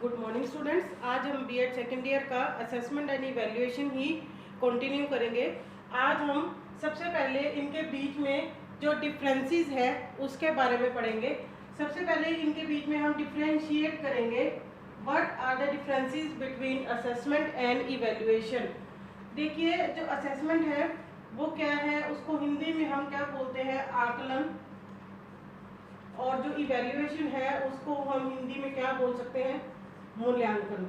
Good morning students. आज हम BEd second year का assessment and evaluation he continue करेंगे। आज हम सबसे पहले इनके बीच में जो डिफरेंसेस है उसके बारे में पढ़ेंगे। सबसे पहले इनके बीच में हम डिफरेंशिएट करेंगे what are the differences between assessment and evaluation. देखिए, जो असेसमेंट है वो क्या है, उसको हिंदी में हम क्या बोलते हैं, आकलन। और जो इवैल्यूएशन है उसको हम हिंदी में क्या बोल सकते हैं, मूल्यांकन।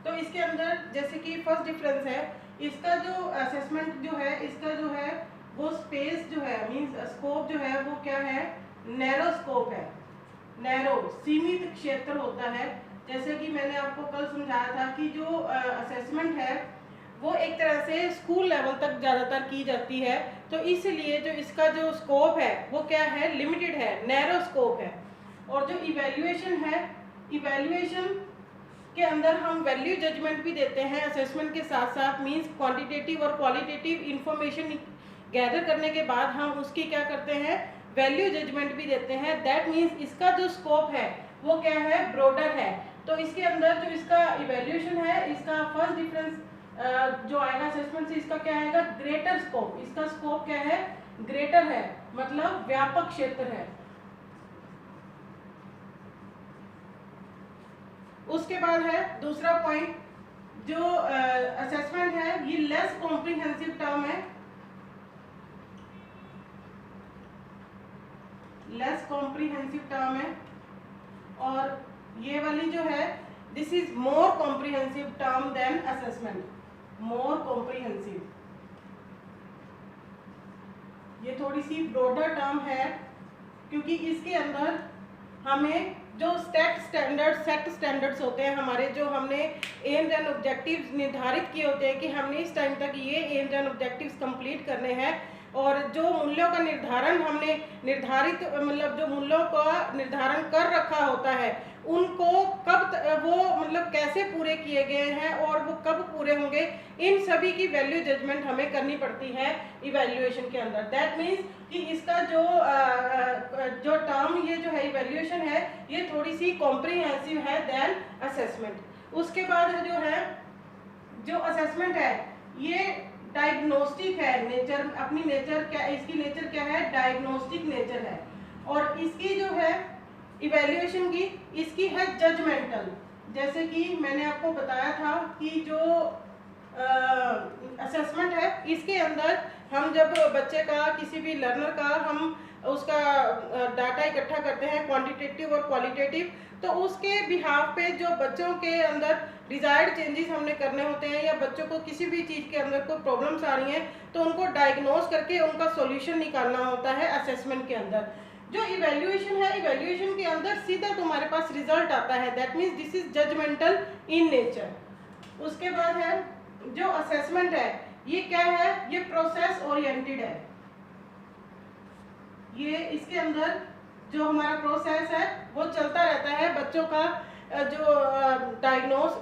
तो इसके अंदर जैसे कि फर्स्ट डिफरेंस है, इसका जो असेसमेंट जो है, इसका जो है वो स्पेस जो है, मींस स्कोप जो है वो क्या है, नैरो स्कोप है। नैरो सीमित क्षेत्र होता है। जैसे कि मैंने आपको कल समझाया था कि जो असेसमेंट है वो एक तरह से स्कूल लेवल तक ज़्यादातर की जाती है, तो इसलिए जो इसका जो स्कोप है वो क्या है, लिमिटेड है, नैरो स्कोप है। और जो इवैल्यूएशन है, इवैल्यूएशन के अंदर हम वैल्यू जजमेंट भी देते हैं असेसमेंट के साथ साथ, मींस क्वांटिटेटिव और क्वालिटेटिव इंफॉर्मेशन गैदर करने के बाद हम उसकी क्या करते हैं, वैल्यू जजमेंट भी देते हैं। दैट मींस इसका जो स्कोप है वो क्या है, ब्रॉडर है। तो इसके अंदर जो इसका इवैल्यूएशन है, इसका फर्स्ट डिफरेंस जो आएगा असेसमेंट से, इसका क्या आएगा, ग्रेटर स्कोप। इसका स्कोप क्या है, ग्रेटर है, मतलब व्यापक क्षेत्र है। उसके बाद है दूसरा पॉइंट, जो असेसमेंट है ये लेस कॉम्प्रिहेंसिव टर्म है, लेस कॉम्प्रिहेंसिव टर्म है। और ये वाली जो है, this is more comprehensive term than assessment, more comprehensive. ये थोड़ी सी ब्रॉडर टर्म है, क्योंकि इसके अंदर हमें जो सेट स्टैंडर्ड्स होते हैं हमारे, जो हमने एम्स एंड ऑब्जेक्टिव्स निर्धारित किए होते हैं कि हमने इस टाइम तक ये एम्स एंड ऑब्जेक्टिव्स कंप्लीट करने हैं, और जो मूल्यों का निर्धारण हमने निर्धारित मतलब जो मूल्यों का निर्धारण कर रखा होता है उनको कब वो मतलब कैसे पूरे किए गए हैं और वो कब पूरे होंगे, इन सभी की वैल्यू जजमेंट हमें करनी पड़ती है इवैल्यूएशन के अंदर। दैट मीन्स कि इसका जो टर्म ये जो है इवैल्यूएशन है, ये थोड़ी सी कॉम्प्रिहेंसिव है देन असेसमेंट। उसके बाद जो है, जो असेसमेंट है ये डायग्नोस्टिक है, नेचर अपनी नेचर क्या, इसकी नेचर क्या है, डायग्नोस्टिक नेचर है। और इसकी जो है इवैल्यूएशन की, इसकी है जजमेंटल। जैसे कि मैंने आपको बताया था कि जो असेसमेंट है इसके अंदर हम जब बच्चे का, किसी भी लर्नर का हम उसका डाटा इकट्ठा करते हैं, क्वांटिटेटिव और क्वालिटेटिव, तो उसके बिहाफ पे जो बच्चों के अंदर डिजायर्ड चेंजेस हमने करने होते हैं, या बच्चों को किसी भी चीज़ के अंदर कोई प्रॉब्लम्स आ रही हैं तो उनको डायग्नोस करके उनका सॉल्यूशन निकालना होता है असेसमेंट के अंदर। जो इवैल्यूएशन है, इवैल्यूएशन के अंदर सीधा तुम्हारे पास रिजल्ट आता है। That means this is judgemental in nature. उसके बाद है जो असेसमेंट है, ये क्या है, ये प्रोसेस ओरिएंटेड है। ये इसके अंदर जो हमारा प्रोसेस है वो चलता रहता है। बच्चों का जो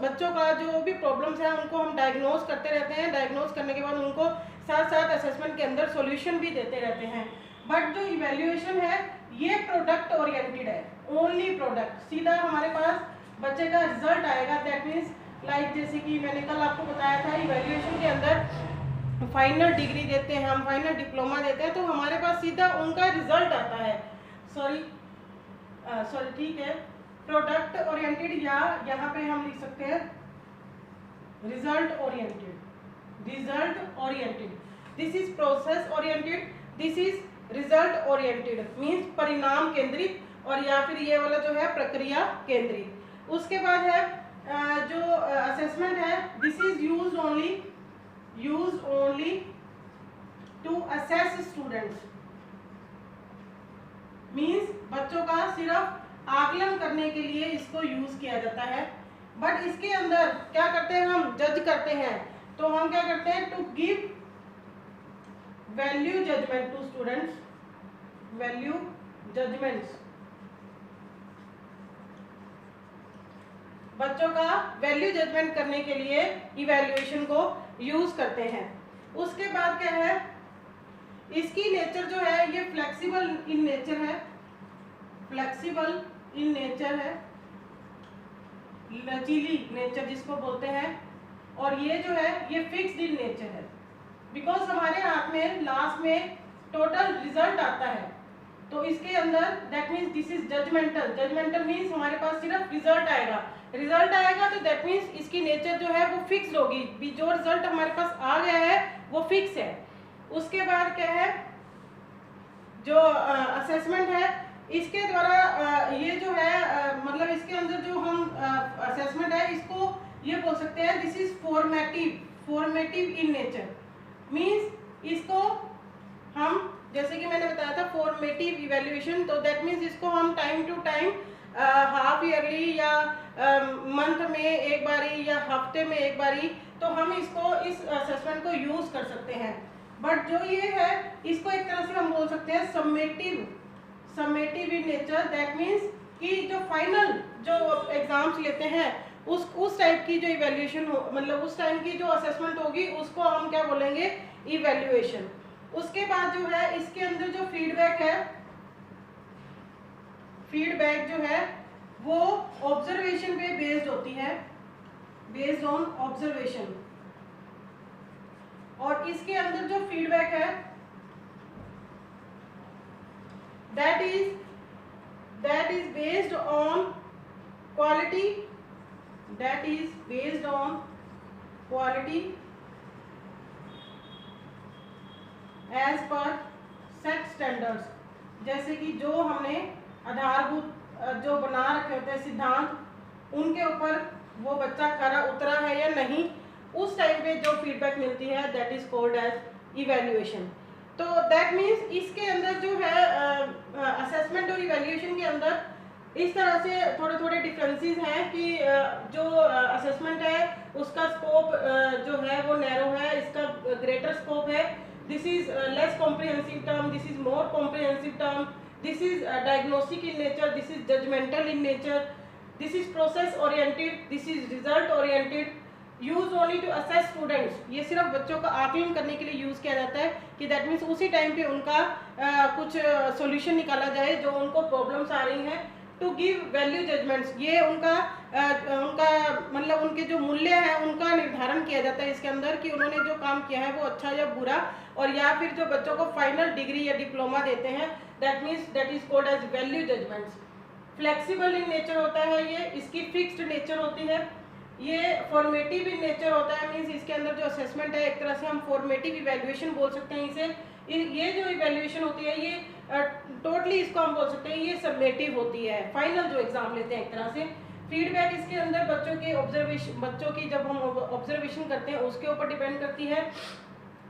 बच्चों का जो भी प्रॉब्लम्स हैं उनको हम डायग्नोस करते रहते हैं। डायग्नोस करने के बाद उनको साथ साथ असेसमेंट के अंदर सॉल्यूशन भी देते रहते हैं। बट जो इवैल्यूएशन है ये प्रोडक्ट ओरिएंटेड है, ओनली प्रोडक्ट। सीधा हमारे पास बच्चे का रिजल्ट आएगा। दैट मीन्स लाइक जैसे कि मैंने कल आपको बताया था, इवैल्यूएशन के अंदर फाइनल डिग्री देते हैं हम, फाइनल डिप्लोमा देते हैं, तो हमारे पास सीधा उनका रिजल्ट आता है। सॉरी ठीक है, प्रोडक्ट ओरिएंटेड, या यहाँ पे हम लिख सकते हैं result oriented. Result oriented, this is process oriented, this is result oriented, means परिणाम केंद्रित, और या फिर ये वाला जो है प्रक्रिया केंद्रित। उसके बाद है जो असेसमेंट है, this is used only to assess students, means बच्चों का सिर्फ आकलन करने के लिए इसको यूज किया जाता है। बट इसके अंदर क्या करते हैं, हम जज करते हैं। तो हम क्या करते हैं, to give value judgement to students, value judgements, बच्चों का वैल्यू जजमेंट करने के लिए इवैल्यूएशन को यूज करते हैं। उसके बाद क्या है, इसकी नेचर जो है ये फ्लेक्सिबल इन नेचर है, फ्लेक्सिबल इन नेचर है, लचीली नेचर जिसको बोलते हैं, और ये जो है ये फिक्स्ड इन नेचर है। बिकॉज हमारे हाथ में लास्ट में टोटल रिजल्ट आता है, तो इसके अंदर that means this is judgemental. Judgemental means हमारे पास सिर्फ रिजल्ट आएगा, रिजल्ट आएगा तो दैट मीन्स इसकी नेचर जो है वो फिक्स होगी, जो रिजल्ट हमारे पास आ गया है वो फिक्स है। उसके बाद क्या है, जो असेसमेंट है, इसके द्वारा ये जो है मतलब इसके अंदर जो हम असेसमेंट है इसको ये बोल सकते हैं this is formative in nature. Means इसको हम, जैसे कि मैंने बताया था फॉर्मेटिव इवैल्यूएशन, तो दैट मीन्स इसको हम time to time half yearly या मंथ में एक बारी या हफ्ते में एक बारी, तो हम इसको इस असेसमेंट को यूज कर सकते हैं। बट जो ये है इसको एक तरह से हम बोल सकते हैं summative in nature. That means कि जो फाइनल जो एग्जाम्स लेते हैं उस टाइप की जो इवैल्यूएशन हो, मतलब उस टाइम की जो असेसमेंट होगी उसको हम क्या बोलेंगे, इवैल्यूएशन। उसके बाद जो है इसके अंदर जो फीडबैक है, फीडबैक जो है वो ऑब्जर्वेशन पे बेस्ड होती है, बेस्ड ऑन ऑब्जर्वेशन। और इसके अंदर जो फीडबैक है that is based on quality, that is based on quality as per set standards. जैसे कि जो हमने आधारभूत जो बना रखे होते हैं सिद्धांत, उनके ऊपर वो बच्चा खरा उतरा है या नहीं, उस टाइम पे जो फीडबैक मिलती है that is called as evaluation. तो दैट मीन्स इसके अंदर जो है असेसमेंट और इवैल्यूएशन के अंदर इस तरह से थोड़े थोड़े डिफरेंसेस हैं कि जो असेसमेंट है उसका स्कोप जो है वो नैरो है, इसका ग्रेटर स्कोप है। This is less comprehensive term, this is more comprehensive term, this is diagnostic in nature, this is judgemental in nature, this is process oriented, this is result oriented. Use only to assess students, ये सिर्फ बच्चों का आकलन करने के लिए use किया जाता है कि दैट मीन्स उसी टाइम पे उनका कुछ सॉल्यूशन निकाला जाए जो उनको प्रॉब्लम्स आ रही हैं। टू गिव वैल्यू जजमेंट्स, ये उनका मतलब उनके जो मूल्य है उनका निर्धारण किया जाता है इसके अंदर कि उन्होंने जो काम किया है वो अच्छा या बुरा, और या फिर जो बच्चों को फाइनल डिग्री या डिप्लोमा देते हैं that means that is called as value judgements. Flexible in nature होता है ये, इसकी फिक्स्ड नेचर होती है। ये फॉर्मेटिव इन नेचर होता है, मीन्स इसके अंदर जो असेसमेंट है एक तरह से हम फॉर्मेटिव इवैल्यूएशन बोल सकते हैं इसे। ये जो इवैल्यूएशन होती है ये टोटली इसको हम बोल सकते हैं ये सबमेटिव होती है, फाइनल जो एग्जाम लेते हैं एक तरह से। फीडबैक इसके अंदर बच्चों के ऑब्जर्वेशन, बच्चों की जब हम ऑब्जर्वेशन करते हैं उसके ऊपर डिपेंड करती है।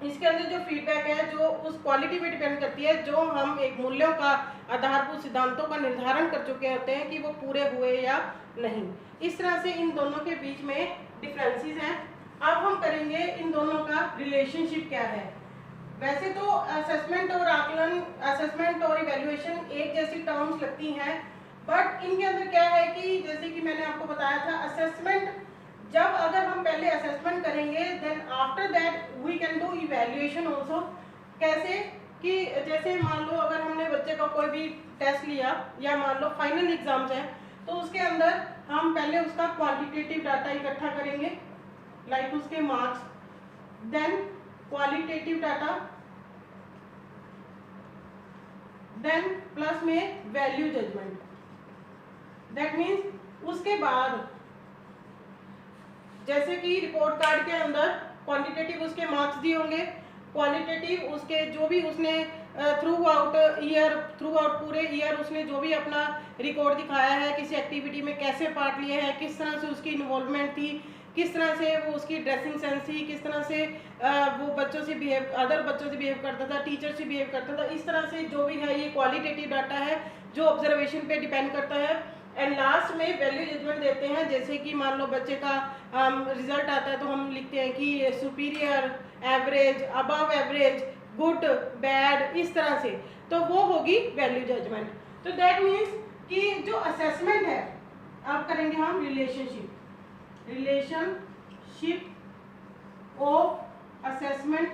इसके अंदर जो फीडबैक है जो उस क्वालिटी पे डिपेंड करती है जो हम एक मूल्यों का आधारभूत सिद्धांतों का निर्धारण कर चुके होते हैं कि वो पूरे हुए या नहीं। इस तरह से इन दोनों के बीच में डिफरेंसेस हैं। अब हम करेंगे इन दोनों का रिलेशनशिप क्या है। वैसे तो असेसमेंट और आकलन, असेसमेंट और इवैल्यूएशन एक जैसी टर्म्स लगती हैं, बट इनके अंदर क्या है कि जैसे कि मैंने आपको बताया था असेसमेंट, जब अगर हम पहले असेसमेंट करेंगे then after that we can do evaluation also. कैसे कि जैसे मान लो अगर हमने बच्चे का कोई भी टेस्ट लिया या मान लो फाइनल एग्जाम्स हैं, तो उसके अंदर हम पहले उसका क्वांटिटेटिव डाटा इकट्ठा करेंगे लाइक उसके marks, then qualitative data, then plus में वैल्यू जजमेंट। दैट मीन्स उसके बाद जैसे कि रिपोर्ट कार्ड के अंदर क्वांटिटेटिव उसके मार्क्स दिए होंगे, क्वालिटेटिव उसके जो भी उसने थ्रू आउट पूरे ईयर उसने जो भी अपना रिकॉर्ड दिखाया है, किसी एक्टिविटी में कैसे पार्ट लिए हैं, किस तरह से उसकी इन्वॉल्वमेंट थी, किस तरह से वो उसकी ड्रेसिंग सेंस थी, किस तरह से वो बच्चों से बिहेव, अदर बच्चों से बिहेव करता था, टीचर से बिहेव करता था। इस तरह से जो भी है ये क्वालिटेटिव डाटा है जो ऑब्जर्वेशन पे डिपेंड करता है। एंड लास्ट में वैल्यू जजमेंट देते हैं, जैसे कि मान लो बच्चे का रिजल्ट आता है तो हम लिखते हैं कि superior, average, above average, good, bad, इस तरह से, तो वो होगी वैल्यू जजमेंट। तो दैट मीन्स कि जो असेसमेंट है अब करेंगे हम relationship of assessment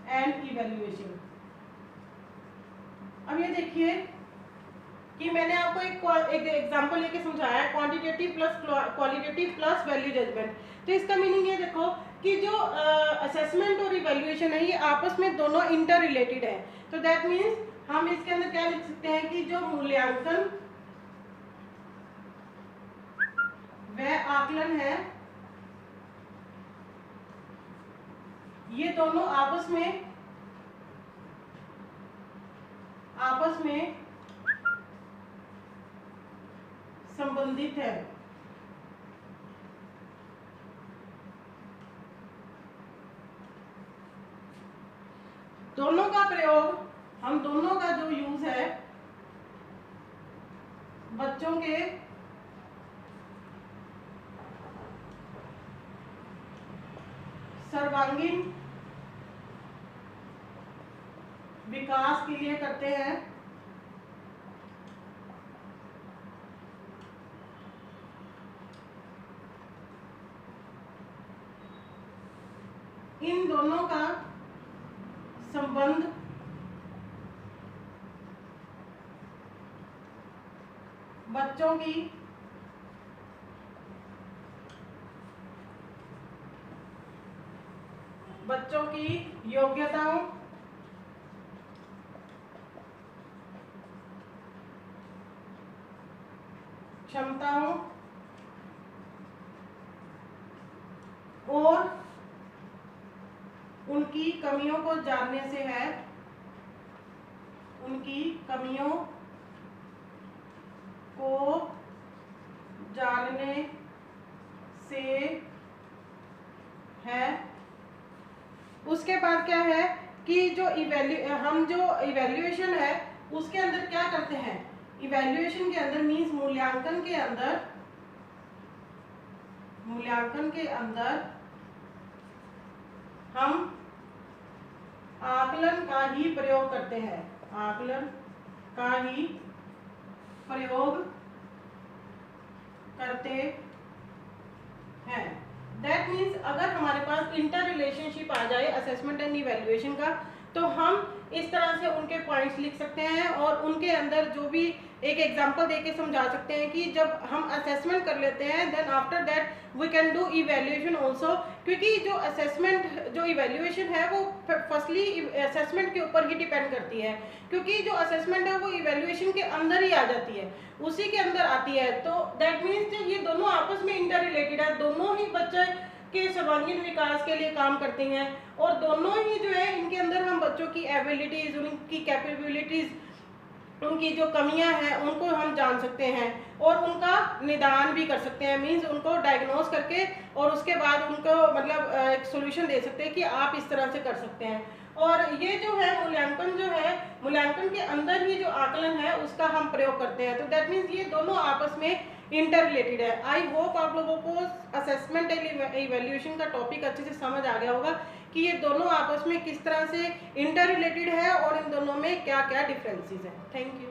and evaluation. अब ये देखिए कि मैंने आपको एक एग्जांपल लेके समझाया, quantitative plus qualitative plus value judgement. तो इसका मीनिंग ये देखो कि जो असेसमेंट और इवैल्यूएशन है ये आपस में दोनों इंटर रिलेटेड है। तो दैट मीन्स हम इसके अंदर क्या लिख सकते हैं कि जो मूल्यांकन वह आकलन है ये दोनों आपस में संबंधित है। दोनों का प्रयोग, हम दोनों का जो यूज है बच्चों के सर्वांगीण विकास के लिए करते हैं। इन दोनों का संबंध बच्चों की योग्यताओं, क्षमताओं और उनकी कमियों को जानने से है। उनकी कमियों को जानने से है। उसके बाद क्या है कि जो इवैल्यूएशन है उसके अंदर क्या करते हैं, इवैल्यूएशन के अंदर मीन्स मूल्यांकन के अंदर हम आकलन का ही प्रयोग करते हैं। आकलन का ही प्रयोग करते हैं। दैट मीन्स अगर हमारे पास इंटर रिलेशनशिप आ जाए असेसमेंट एंड इवैल्यूएशन का, तो हम इस तरह से उनके पॉइंट्स लिख सकते हैं और उनके अंदर जो भी एक एग्जांपल देके समझा सकते हैं कि जब हम असेसमेंट कर लेते हैं then after that we can do evaluation also. क्योंकि जो इवैल्यूएशन है वो फर्स्टली असेसमेंट के ऊपर ही डिपेंड करती है, क्योंकि जो असेसमेंट है वो इवैल्यूएशन के अंदर ही आ जाती है, उसी के अंदर आती है। तो दैट मीन्स ये दोनों आपस में इंटर रिलेटेड है, दोनों ही बच्चे के सर्वांगीण विकास के लिए काम करते हैं और दोनों ही जो है इनके अंदर हम बच्चों की एबिलिटीज, उनकी कैपेबिलिटीज, उनकी जो कमियां हैं उनको हम जान सकते हैं और उनका निदान भी कर सकते हैं। मींस उनको डायग्नोस करके और उसके बाद उनको मतलब एक सॉल्यूशन दे सकते हैं कि आप इस तरह से कर सकते हैं। और ये जो है मूल्यांकन के अंदर ही जो आकलन है उसका हम प्रयोग करते हैं। तो दैट मीन्स ये दोनों आपस में इंटर रिलेटेड है। आई होप आप लोगों को असेसमेंट एंड इवैल्यूएशन का टॉपिक अच्छे से समझ आ गया होगा कि ये दोनों आपस में किस तरह से इंटर रिलेटेड है और इन दोनों में क्या क्या डिफरेंसेस हैं। Thank you.